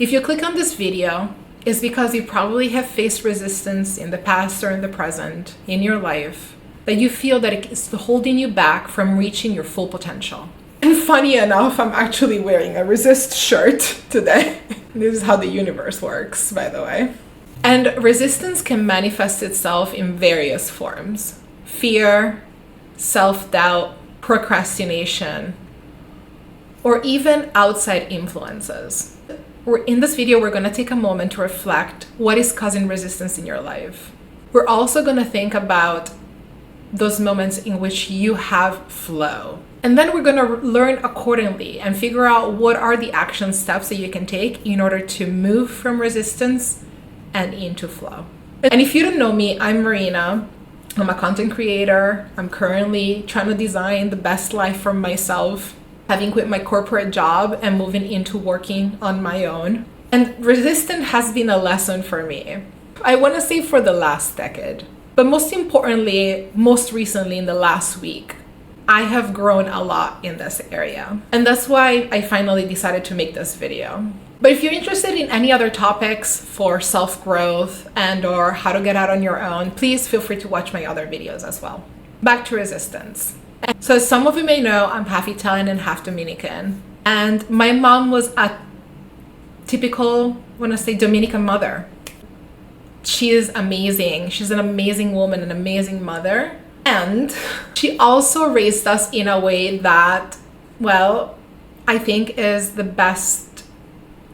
If you click on this video, it's because you probably have faced resistance in the past or in the present in your life that you feel that it's holding you back from reaching your full potential. And funny enough, I'm actually wearing a resist shirt today. This is how the universe works, by the way. And resistance can manifest itself in various forms: fear, self-doubt, procrastination, or even outside influences. In this video, we're going to take a moment to reflect what is causing resistance in your life. We're also going to think about those moments in which you have flow. And then we're going to learn accordingly and figure out what are the action steps that you can take in order to move from resistance and into flow. And if you don't know me, I'm Marina. I'm a content creator. I'm currently trying to design the best life for myself, having quit my corporate job and moving into working on my own. And resistance has been a lesson for me. I want to say for the last decade, but most importantly, most recently in the last week, I have grown a lot in this area. And that's why I finally decided to make this video. But if you're interested in any other topics for self-growth and or how to get out on your own, please feel free to watch my other videos as well. Back to resistance. So as some of you may know, I'm half Italian and half Dominican. And my mom was a typical, when I say Dominican mother. She is amazing. She's an amazing woman, an amazing mother. And she also raised us in a way that, well, I think is the best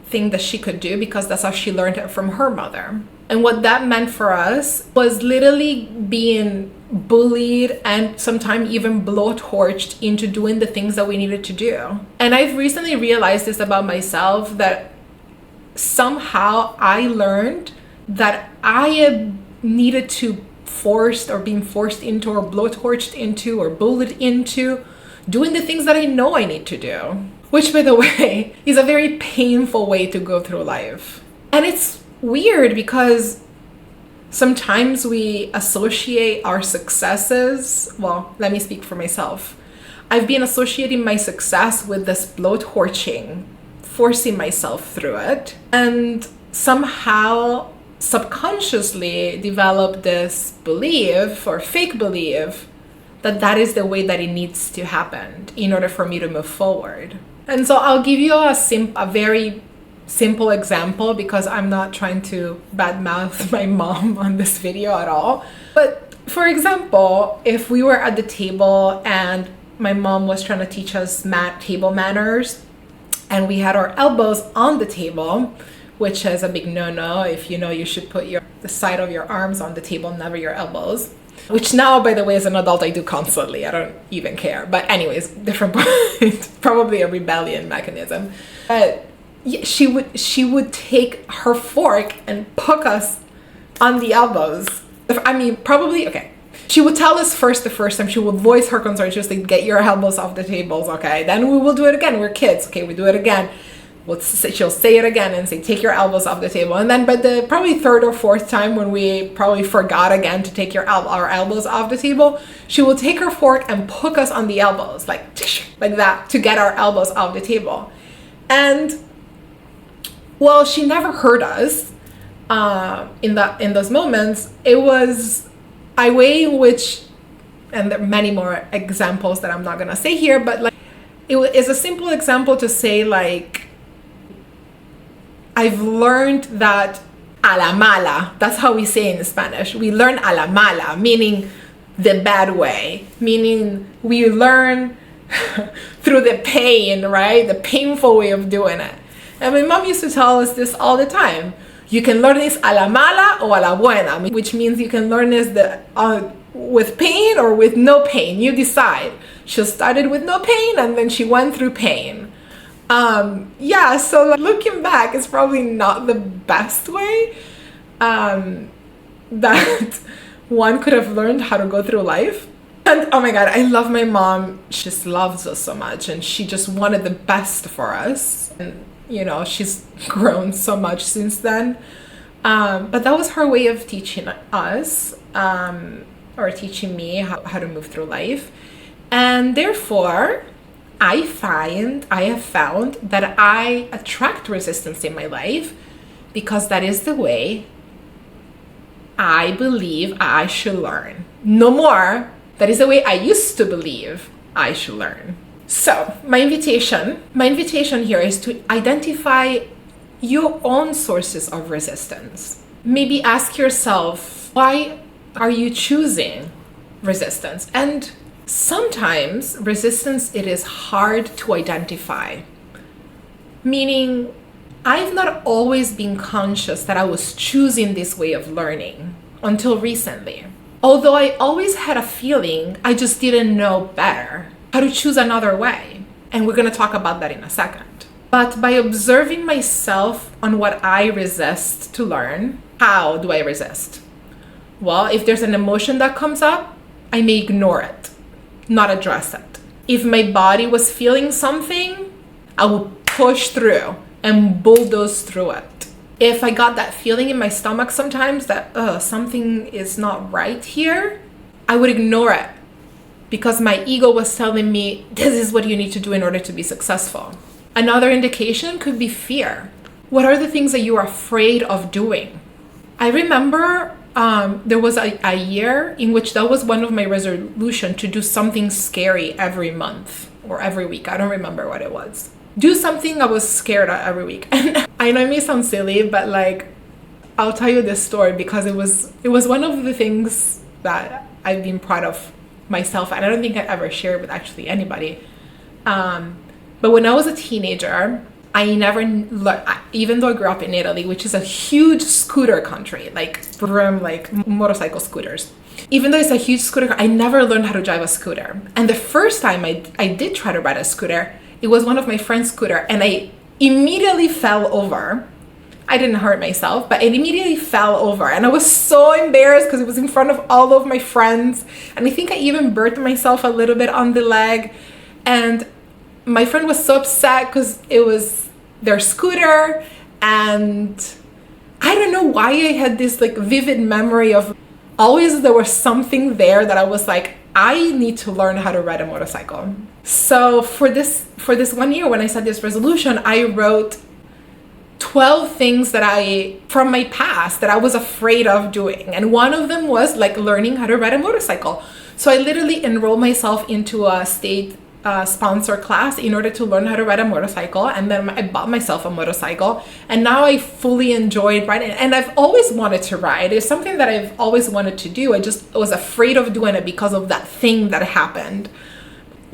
thing that she could do, because that's how she learned it from her mother. And what that meant for us was literally being bullied and sometimes even blowtorched into doing the things that we needed to do. And I've recently realized this about myself, that somehow I learned that I needed to forced or being forced into or blowtorched into or bullied into doing the things that I know I need to do, which, by the way, is a very painful way to go through life. And it's weird because sometimes we associate our successes, well, let me speak for myself. I've been associating my success with this blowtorching, forcing myself through it, and somehow subconsciously develop this belief or fake belief that that is the way that it needs to happen in order for me to move forward. And so I'll give you a very simple example, because I'm not trying to badmouth my mom on this video at all. But for example, if we were at the table and my mom was trying to teach us table manners, and we had our elbows on the table, which is a big no-no. If you know, you should put the side of your arms on the table, never your elbows. Which now, by the way, as an adult, I do constantly. I don't even care. But anyways, different point. Probably a rebellion mechanism. But yeah, she would take her fork and poke us on the elbows. I mean, probably, okay. She would tell us first, the first time, she would voice her concern. She would say, get your elbows off the tables, okay? Then we will do it again. We're kids, okay? We do it again. She'll say it again and say, take your elbows off the table. And then by the probably third or fourth time, when we probably forgot again to take our elbows off the table, she will take her fork and poke us on the elbows, like that, to get our elbows off the table. And well, she never hurt us in those moments. It was a way in which, and there are many more examples that I'm not gonna say here, but like it is a simple example to say, like, I've learned that a la mala, that's how we say in Spanish. We learn a la mala, meaning the bad way, meaning we learn through the pain, right? The painful way of doing it. And my mom used to tell us this all the time. You can learn this a la mala or a la buena, which means you can learn this with pain or with no pain. You decide. She started with no pain and then she went through pain. Yeah, so like, looking back, it's probably not the best way that one could have learned how to go through life. And oh my God, I love my mom. She just loves us so much, and she just wanted the best for us. And you know, she's grown so much since then. But that was her way of teaching us, or teaching me how to move through life. And therefore, I have found that I attract resistance in my life because that is the way I believe I should learn. No more. That is the way I used to believe I should learn. So my invitation here is to identify your own sources of resistance. Maybe ask yourself, why are you choosing resistance? And sometimes resistance, it is hard to identify. Meaning, I've not always been conscious that I was choosing this way of learning until recently. Although I always had a feeling, I just didn't know better how to choose another way. And we're going to talk about that in a second. But by observing myself on what I resist to learn, how do I resist? Well, if there's an emotion that comes up, I may ignore it, not address it. If my body was feeling something, I will push through and bulldoze through it. If I got that feeling in my stomach sometimes that something is not right here, I would ignore it because my ego was telling me this is what you need to do in order to be successful. Another indication could be fear. What are the things that you are afraid of doing? I remember there was a year in which that was one of my resolutions, to do something scary every month or every week. I don't remember what it was. Do something I was scared of every week. And I know it may sound silly, but like, I'll tell you this story because it was one of the things that I've been proud of myself, and I don't think I ever shared with actually anybody. But when I was a teenager, I never learned, even though I grew up in Italy, which is a huge scooter country, like motorcycle scooters. Even though it's a huge scooter, I never learned how to drive a scooter. And the first time I did try to ride a scooter, it was one of my friend's scooter, and I immediately fell over. I didn't hurt myself, but I immediately fell over. And I was so embarrassed because it was in front of all of my friends. And I think I even burnt myself a little bit on the leg. And my friend was so upset because it was their scooter. And I don't know why I had this like vivid memory of always there was something there that I was like, I need to learn how to ride a motorcycle. So for this 1 year, when I set this resolution, I wrote 12 things from my past that I was afraid of doing. And one of them was like learning how to ride a motorcycle. So I literally enrolled myself into a state sponsor class in order to learn how to ride a motorcycle. And then I bought myself a motorcycle, and now I fully enjoyed riding. And I've always wanted to ride. It's something that I've always wanted to do. I just was afraid of doing it because of that thing that happened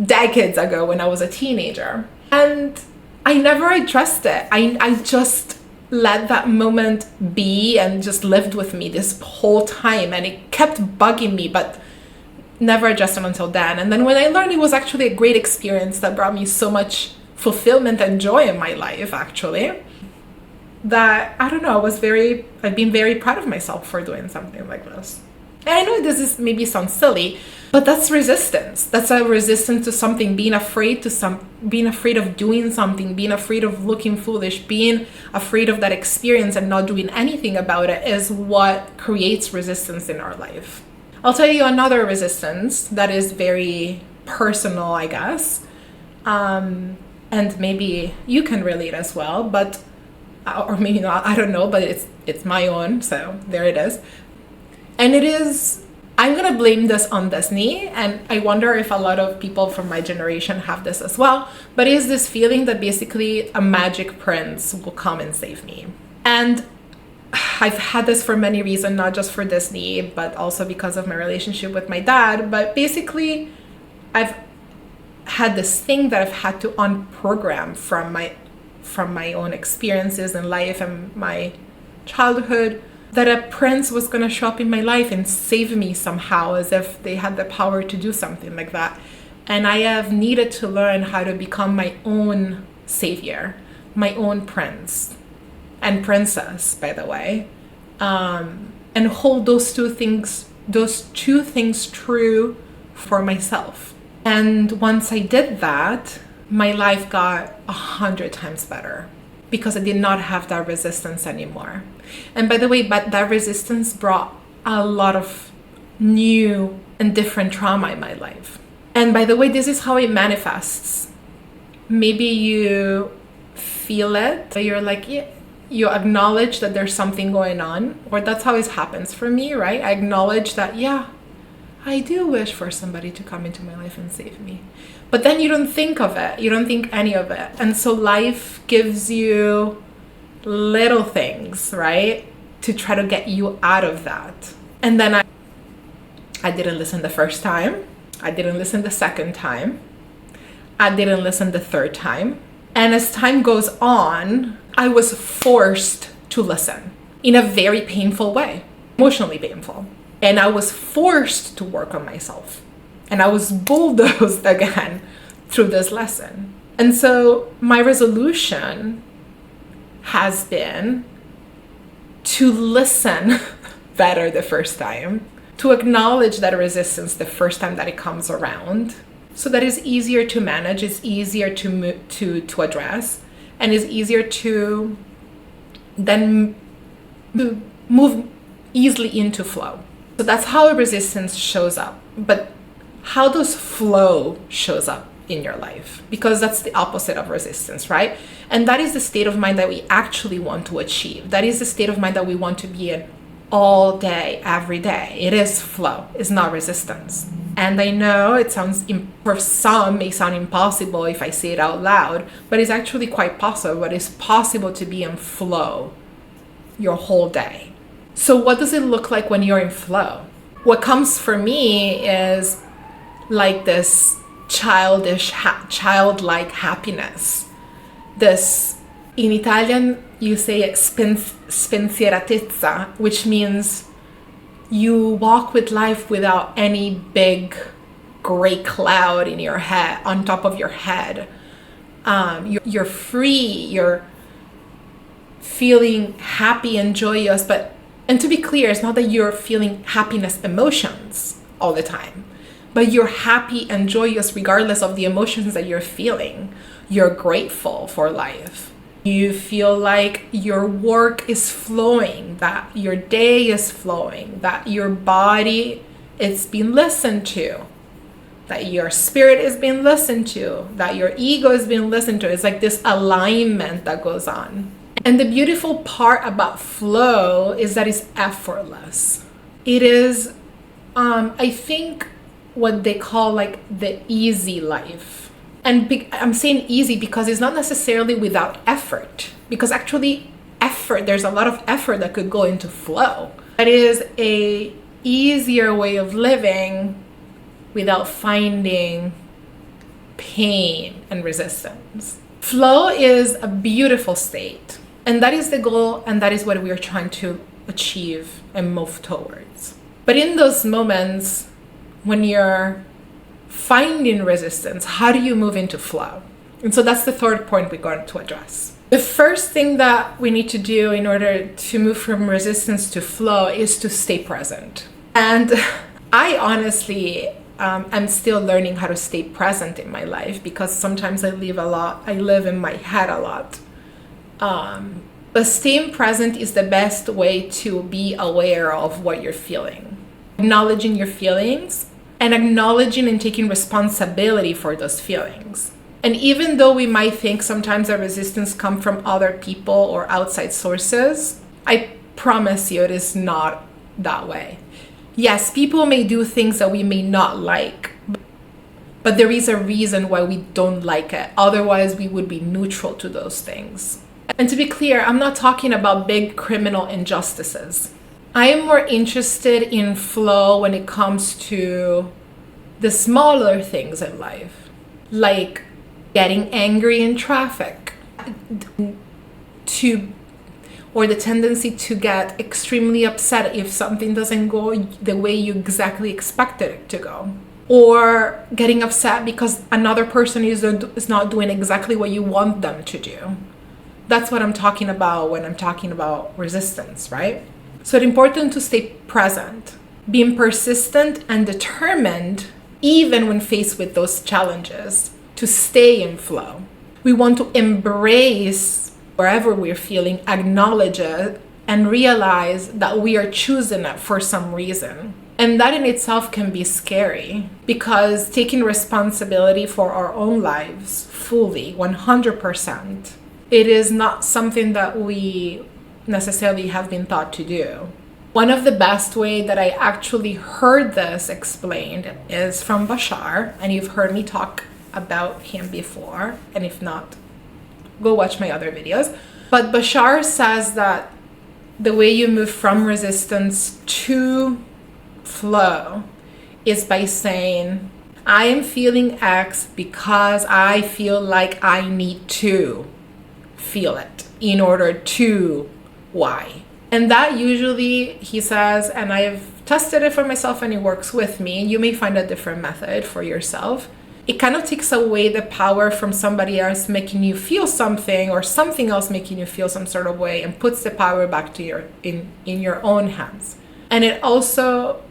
decades ago when I was a teenager. And I never addressed it. I just let that moment be and just lived with me this whole time. And it kept bugging me, but never adjusted until then. And then when I learned, it was actually a great experience that brought me so much fulfillment and joy in my life, actually, that I don't know, I've been very proud of myself for doing something like this. And I know this maybe sounds silly, but that's resistance. That's a resistance to something, being afraid of doing something, being afraid of looking foolish, being afraid of that experience and not doing anything about it is what creates resistance in our life. I'll tell you another resistance that is very personal, I guess. And maybe you can relate as well, but, or maybe not, I don't know, but it's my own, so there it is. And it is, I'm gonna blame this on Disney, and I wonder if a lot of people from my generation have this as well, but it is this feeling that basically a magic prince will come and save me. And I've had this for many reasons, not just for Disney, but also because of my relationship with my dad. But basically, I've had this thing that I've had to unprogram from my own experiences in life and my childhood, that a prince was going to show up in my life and save me somehow, as if they had the power to do something like that. And I have needed to learn how to become my own savior, my own prince and princess, by the way, and hold those two things true for myself. And once I did that, my life got 100 times better because I did not have that resistance anymore. And by the way, but that resistance brought a lot of new and different trauma in my life. And by the way, this is how it manifests. maybe you feel it, you're like, yeah, you acknowledge that there's something going on, or that's how it happens for me, right? I acknowledge that, yeah, I do wish for somebody to come into my life and save me. But then you don't think of it. You don't think any of it. And so life gives you little things, right, to try to get you out of that. And then I didn't listen the first time. I didn't listen the second time. I didn't listen the third time. And as time goes on, I was forced to listen in a very painful way, emotionally painful. And I was forced to work on myself. And I was bulldozed again through this lesson. And so my resolution has been to listen better the first time, to acknowledge that resistance the first time that it comes around, so that it's easier to manage, it's easier to address, and it's easier to then move easily into flow. So that's how resistance shows up. But how does flow shows up in your life? Because that's the opposite of resistance, right? And that is the state of mind that we actually want to achieve. That is the state of mind that we want to be in all day, every day. It is flow. It's not resistance. And I know it sounds, for some, may sound impossible if I say it out loud, but it's actually quite possible. But it's possible to be in flow your whole day. So what does it look like when you're in flow? What comes for me is like this childlike happiness. This, in Italian, you say spensieratezza, which means you walk with life without any big gray cloud in your head, on top of your head. You're free, you're feeling happy and joyous, and to be clear, it's not that you're feeling happiness emotions all the time, but you're happy and joyous regardless of the emotions that you're feeling. You're grateful for life. You feel like your work is flowing, that your day is flowing, that your body is being listened to, that your spirit is being listened to, that your ego is being listened to. It's like this alignment that goes on. And the beautiful part about flow is that it's effortless. It is, I think, what they call like the easy life. And I'm saying easy because it's not necessarily without effort. Because actually there's a lot of effort that could go into flow. That is a easier way of living without finding pain and resistance. Flow is a beautiful state. And that is the goal, and that is what we are trying to achieve and move towards. But in those moments, when you're finding resistance, how do you move into flow? And so that's the third point we're going to address. The first thing that we need to do in order to move from resistance to flow is to stay present. And I honestly I'm still learning how to stay present in my life, because sometimes I live in my head a lot. But staying present is the best way to be aware of what you're feeling. Acknowledging your feelings and acknowledging and taking responsibility for those feelings. And even though we might think sometimes our resistance comes from other people or outside sources, I promise you it is not that way. Yes, people may do things that we may not like, but there is a reason why we don't like it. Otherwise, we would be neutral to those things. And to be clear, I'm not talking about big criminal injustices. I am more interested in flow when it comes to the smaller things in life, like getting angry in traffic, or the tendency to get extremely upset if something doesn't go the way you exactly expected it to go, or getting upset because another person is not doing exactly what you want them to do. That's what I'm talking about when I'm talking about resistance, right? So it's important to stay present, being persistent and determined, even when faced with those challenges, to stay in flow. We want to embrace wherever we're feeling, acknowledge it, and realize that we are choosing it for some reason. And that in itself can be scary, because taking responsibility for our own lives fully, 100%, it is not something that we necessarily have been taught to do. One of the best way that I actually heard this explained is from Bashar, and you've heard me talk about him before, and if not, go watch my other videos. But Bashar says that the way you move from resistance to flow is by saying, I am feeling X because I feel like I need to feel it in order to Y. And that usually, he says, and I've tested it for myself and it works with me, you may find a different method for yourself. It kind of takes away the power from somebody else making you feel something, or something else making you feel some sort of way, and puts the power back to your in your own hands. And it also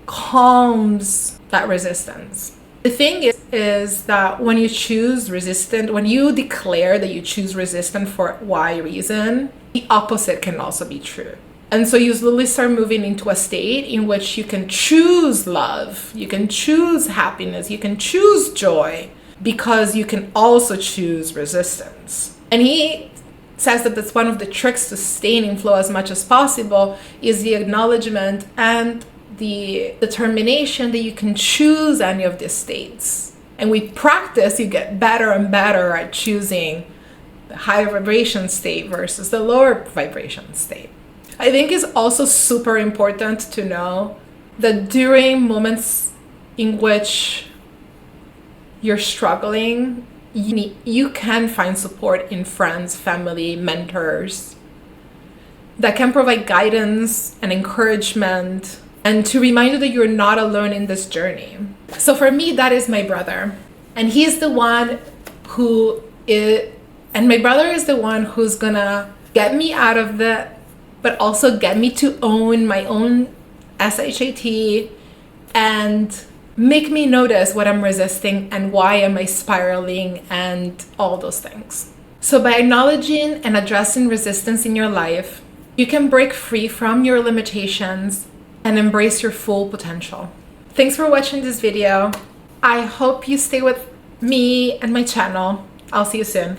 calms that resistance. The thing is that when you choose resistant, when you declare that you choose resistant for Y reason, the opposite can also be true. And so you slowly start moving into a state in which you can choose love, you can choose happiness, you can choose joy, because you can also choose resistance. And he says that that's one of the tricks to staying in flow as much as possible, is the acknowledgement and the determination that you can choose any of these states. And with practice, you get better and better at choosing the higher vibration state versus the lower vibration state. I think it's also super important to know that during moments in which you're struggling, you can find support in friends, family, mentors that can provide guidance and encouragement, and to remind you that you're not alone in this journey. So for me, that is my brother. And he's the one who is, and my brother is the one who's gonna get me out of the, but also get me to own my own SHAT and make me notice what I'm resisting and why am I spiraling and all those things. So by acknowledging and addressing resistance in your life, you can break free from your limitations and embrace your full potential. Thanks for watching this video. I hope you stay with me and my channel. I'll see you soon.